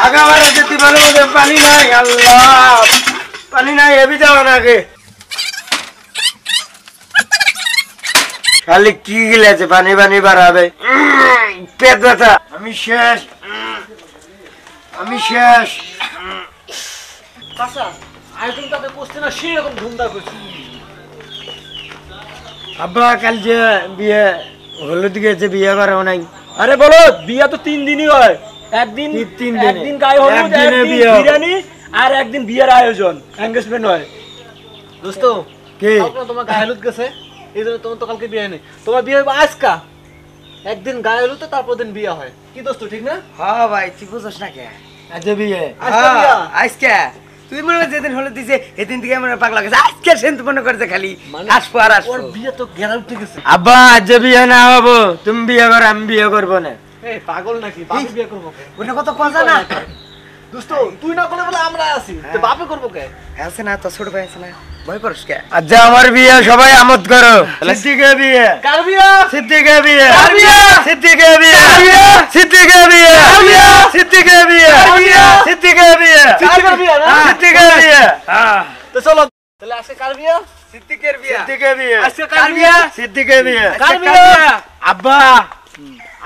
আগা বারে যেতে ভালো মতো পানি নাই, আল্লাহ পানি নাই, এবি যাওয়া না আগে খালি কি গিলেছে পানি পানি বাড়াবে, পেট ব্যথা, আমি শেষ, আমি শেষ। আব্বা কাল যে বিয়ে হলুদ গেছে বিয়ে করাও নাই। আরে বলো বিয়া তো 3 দিনই হয়, একদিন একদিন গায়ে হলুদ, একদিন বিরিয়ানি, আর একদিন বিয়ের আয়োজন এনগেজমেন্ট হয়। দোস্ত কে তোমার গায়ে হলুদ গেছে, এই জন্য তোমার তো কালকে বিয়ে নেই, তোমার বিয়ে হবে আজকা, একদিন গায়ে হলুদ তারপর দিন বিয়ে হয়, কি দোস্ত ঠিক না? হ্যাঁ ভাই তুই বুঝছ না কে আজ বিয়ে আজকে তুই মনে হয় যেদিন হলুদ দিছে সেদিন থেকে মনে পাগলা গেছে, আজকে সেন তো মনে করছে খালি আসবো আর আসবো। ওর বিয়ে তো গেরা উঠে গেছে। আব্বা আজ বিয়ে না হবো, তুমি বিয়ে করো আমি বিয়ে করবো না। এই পাগল নাকি, বাপে বিয়ে করবো কে? ওটা কত কথা না দোস্ত তুই না করলে বলে আমরা আছি, তো বাপে করবো কে? আছে না তো ছোট ভাই আছে না, ভয় করিস কে? আজ আমার বিয়ে সবাই আমোদ করো। সিদ্দিকের বিয়ে, কার বিয়ে? সিদ্দিকের বিয়ে, কার বিয়ে? সিদ্দিকের বিয়ে, সিদ্দিকের বিয়ে, সিদ্দিকের বিয়ে, সিদ্দিকের বিয়ে, সিদ্দিকের বিয়ে না? সিদ্দিকের বিয়ে। তো চলো তাহলে আজকে কার বিয়ে? সিদ্দিকের বিয়ে, সিদ্দিকের বিয়ে, আজকে কার বিয়ে? সিদ্দিকের বিয়ে, কার বিয়ে? আব্বা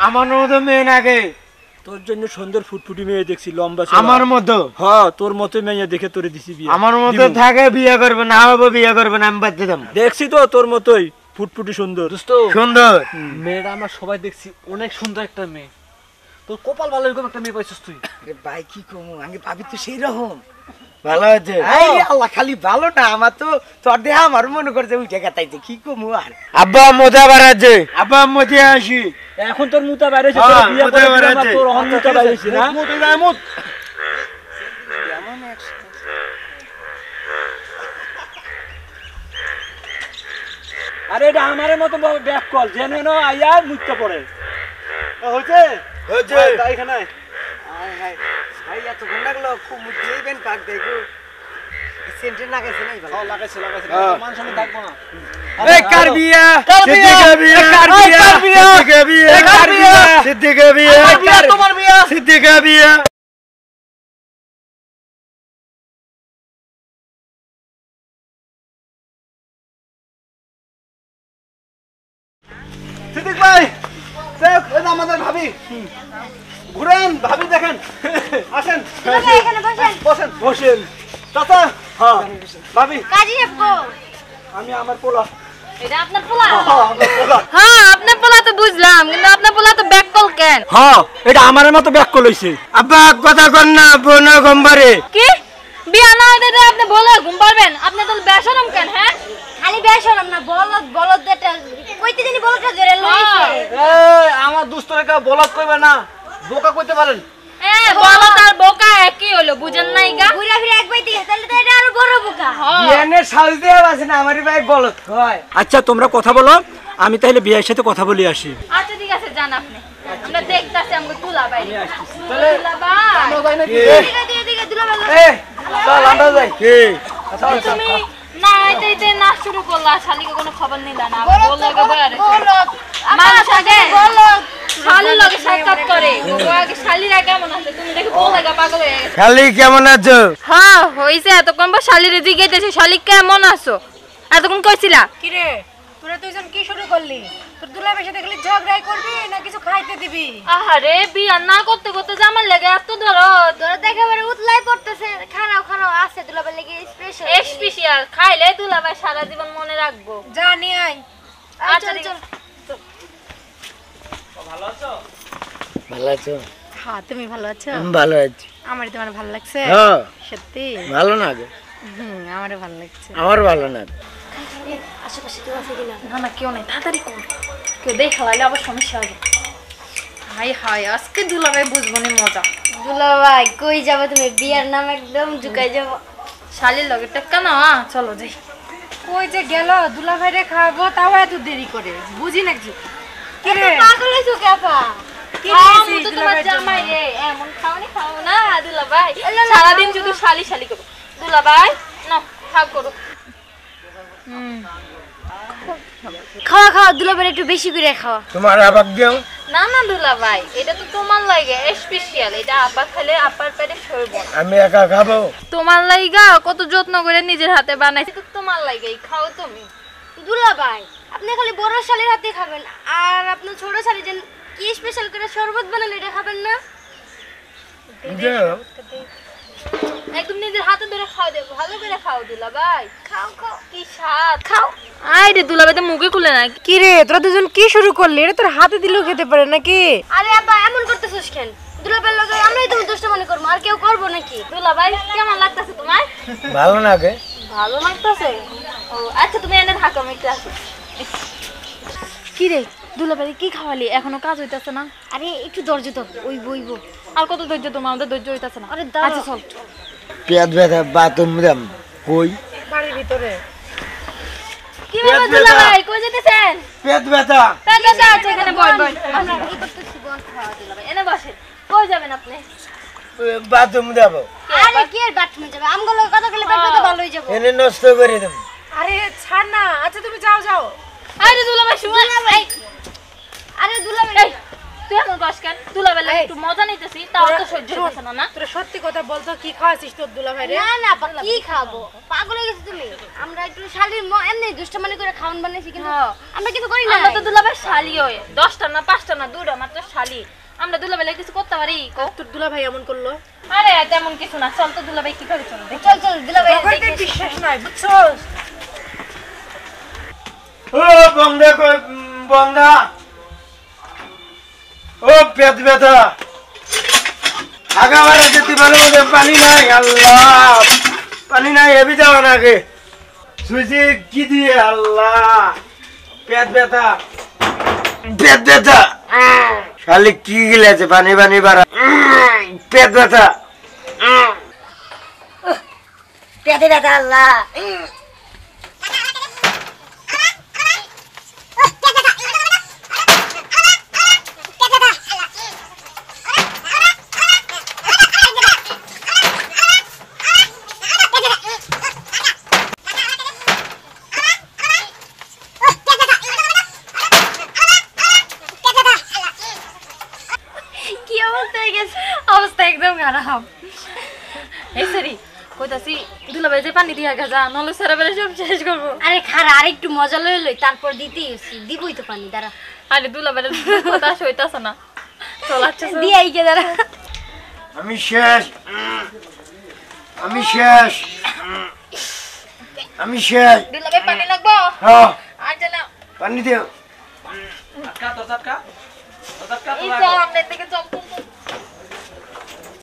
আমার মতো মেয়ে নাকি? তোর জন্য সুন্দর ফুটফুটি মেয়ে দেখছি, লম্বা আমার মতো? হ্যাঁ তোর মতো মেয়ে দেখে তোরে দিছি বিয়ে। আমার মতো থাকে বিয়ে করবে না, হবো বিয়ে করবে না, আমি বাদ দিতাম। দেখছি তো তোর মতোই ফুটফুটি সুন্দর। দোস্ত সুন্দর মেয়েরা আমরা সবাই দেখছি অনেক সুন্দর একটা মেয়ে, তোর কপাল ভালো এরকম একটা মেয়ে পাইছিস তুই। ভাই কি কমু, আমি ভাবি তো সেই রকম ভালো আছে। আল্লাহ খালি ভালো না, আমার তো তোর দেহা আমার মনে করছে উঠে কাটাইছে, কি কমু আর। আব্বা মজা বাড়াচ্ছে, আব্বা মজা আসি। এখন তোর মুতা বাইরেছে, হ্যাঁ, তোর বিয়ে মুতা করে দিলাম, বাইরেছে। তোর অহন মুতা বাইরেছে না। আরে এটা আমারে মতো ব্যাক কল জেনে নো আইয়া মুততে পড়ে। হয়েছে হয়েছে এখানে হাই হাই ভাই এত ঘন লাগলো, খুব মুতেই বেন পাক দেখো সেন্টার লাগাইছে নাই ভালো লাগাইছে মান সম্মান থাকবো না। এই কার বিয়া, সিদ্দিকের বিয়া, কার বিয়া, সিদ্দিকের বিয়া, কার বিয়া, সিদ্দিকের বিয়া, তোমার বিয়ে। সিদ্দিকের বিয়া। সিদ্দিক ভাই দেখ এই যে আমাদের ভাবি, ঘুরেন ভাবি দেখেন, আসেন এখানে বসেন। বসেন বসেন। চাচা হ্যাঁ ভাবি কাজী আপকো আমি আমার পোলা। এটা আপনার পোলা? আমরা পোলা। হ্যাঁ আপনার পোলা তো বুঝলাম, কিন্তু আপনার পোলা তো ব্যাক কল কেন? হ্যাঁ এটা আমারে মতো ব্যাক কল হইছে। আব্বা কথা কন না, বোন গম্বারে কি বিয়া না হইতে তো আপনি বলে ঘুম পারবেন? আপনি তো বেশরম কেন? হ্যাঁ খালি বেশরম না, বলদ বলদ এটা কইতে জানি বলদটা জেরে লইছে। এই আমার দুস্তরে কা বলাত কইবে না, বোকা কইতে পারেন। বলদ আর বোকা একই হলো, বুঝেন নাই গা? ঘুরে ফিরে এক বাইতে তাহলে তো এটা আরো বড় বোকা। বিয়ানে সাল দেয়া আছে না, আমারই ভাই বলত হয়। আচ্ছা তোমরা কথা বলো, আমি তাহলে বিয়ের সাথে কথা বলে আসি। আচ্ছা ঠিক আছে যান আপনি, আমরা দেখতাছি আমাকে তুলা ভাই। তাহলে তুলা ভাই আমরা যাই নাকি? দিকে তুলা ভাই। এই চল আমরা যাই। কি তুমি না এটাইতে না শুরু করলা, শালিকে কোনো খবর নিলা না, বললো গে বয়ারে মানুষ আগে শালির লগে সাক্ষাৎ করে, ও আগে শালিরা কেমন আছে তুমি দেখে বল লাগা পাগল হয়ে গেছে। খালি কেমন আছো? হ্যাঁ হইছে, এতক্ষণ বা শালিরে জিজ্ঞাসা শালি কেমন আছো, এতক্ষণ কইছিলা কি রে তোরা দুইজন কি শুরু করলি? তোর দুলাভাইয়ের সাথে খালি ঝগড়াই করবি না কিছু খাইতে দিবি? আহারে বিয়া না করতে করতে জামার লাগে এত ধরো তোরা একেবারে উতলাই পড়তেছে। খারাও খারাও আছে দুলাভাই লাগে স্পেশাল স্পেশাল, খাইলে দুলাভাই সারা জীবন মনে রাখবো। যা নিয়ে আয়। আচ্ছা চল। ভালো আছো? হ্যাঁ তুমি ভালো আছো? আমি ভালো আছি। আমার তোমার ভালো লাগছে? হ্যাঁ সত্যি? ভালো না গো, আমারও ভালো লাগছে। আমার ভালো না। আশেপাশে কেউ আছে কিনা? না না কেউ নেই, তাড়াতাড়ি কর, কেউ দেখে লাইলে আবার সমস্যা হবে। হাই হাই আজকে দুলাভাই বুঝবো নি মজা। দুলাভাই কই যাবে তুমি? বিয়ার নাম একদম ঝুকাই যাব। শালির লগে টেক্কা না, চলো যাই। কই যে গেল দুলাভাইরে খাওয়াবো, তাও এত দেরি করে, বুঝি নাকি? কি রে পাগল হইছো কেপা? কি তোমার দিয়েছিস দুলাভাইয়ের জন্য? জামাই রে এমন খাওয়ানি খাও না দুলাভাই, সারাদিন শুধু শালি শালি করো। দুলাভাই না খাও করো। খাওয়া খাওয়া দুলাভাই একটু বেশি করে খাওয়া। তোমার আবাক দিও না না দুলা ভাই এটা তো তোমার লাগে স্পেশাল, এটা আপা খেলে আপার পেটে সরব। আমি একা খাবো? তোমার লাইগা কত যত্ন করে নিজের হাতে বানাইছি, তো তোমার লাইগাই খাও তুমি। দুলা ভাই আপনি খালি বড় শালির হাতে খাবেন, আর আপনার ছোট শালি যেন কি স্পেশাল করে শরবত বানালে এটা খাবেন না? একদম নিজের হাতে ধরে খাও, দেব ভালো করে খাও দুলা ভাই। খাও খাও কি স্বাদ, খাও। আই রে দুলা ভাই তো মুখে খুলে না। কি রে তোরা দুজন কি শুরু করলি? এটা তোর হাতে দিলেও খেতে পারে নাকি? আরে আব্বা এমন করতেছিস কেন? দুলা ভাইয়ের লগে আমরাই তুমি দুষ্ট মনে করবো, আর কেউ করবো নাকি? দুলা ভাই কেমন লাগতেছে তোমার? ভালো লাগে। ভালো লাগতেছে? ও আচ্ছা তুমি এনে থাকো, আমি একটু আসি। কি রে দুলা ভাই কি খাওয়ালি? এখনো কাজ হইতাছে না? আরে একটু ধৈর্য ধর, ওই বইবো। আর কত ধৈর্য তোমার? আমাদের ধৈর্য হইতাছে না। আরে দাঁড়া। আচ্ছা চল। পেট ব্যথা বাথরুম দাম কই? বাড়ির ভিতরে। কি ব্যাপার দুলা ভাই কই যেতেছেন? পেট ব্যথা। পেট ব্যথা আছে এখানে, বয় বয়। আমরা এই করতেছি বল খাওয়া দিলা ভাই। এনে বসেন। কই যাবেন আপনি? বাথরুম যাবো। আরে কি আর বাথরুমে যাবে? আমগুলো কথা বলে পেট ব্যথা ভালো হয়ে যাবে। এনে নষ্ট করে দেব। আরে ছাড় না। আচ্ছা তুমি যাও যাও। আরে দুলা ভাই শুন। আরে দুলা ভাই এই তুই এমন কস কেন? দুলা ভাই লাগে একটু মজা নিতেছি, তাও তো সহ্য হইতাছে না না? তোরা সত্যি কথা বলতো কি খাওয়াছিস তোর দুলা ভাই রে? না না আপা কি খাবো? পাগল হয়ে গেছো তুমি। আমরা একটু শালির এমনি দুষ্টমানি করে খাওয়ান বানাইছি, কিন্তু আমরা কিছু করি না। আমরা তো দুলা ভাই শালি হই, 10টা না 5টা না 2টা মাত্র শালি। আমরা দুলা ভাই লাগে কিছু করতে পারি? তোর দুলা ভাই এমন করলো? আরে তেমন কিছু না, চল তো দুলা ভাই কি করে, চল দেখি। চল চল দুলা ভাই তোকে বিশ্বাস নাই বুঝছস? ও বন্ধা কই বন্ধা? ও পেট ব্যথা। আগাবারে যেতে ভালো মতো পানি নাই। আল্লাহ পানি নাই, এবি যাও নাকি? সুইছি কি দিয়ে? আল্লাহ পেট ব্যথা, পেট ব্যথা। শালি কি গিলেছে? পানি পানি বাড়া, পেট ব্যথা। পেটে ব্যথা আল্লাহ। কি অবস্থা হয়ে গেছে? অবস্থা একদম খারাপ। এই সরি কইতাছি দুলা ভাই যে পানি দিয়া গাজা নলে সারা বেলা সব শেষ করব। আরে খারা আর একটু মজা লই লই, তারপর দিতেই হইছি। দিবই তো পানি, দাঁড়া। আরে দুলা ভাই কথা হইতাছে না। চল আচ্ছা চল। দিয়াই কে দাঁড়া। আমি শেষ, আমি শেষ, আমি শেষ। দুলা ভাই পানি লাগবো? হ্যাঁ আচ্ছা না পানি দিও। টাকা তোর টাকা এই চল আমরা থেকে চল।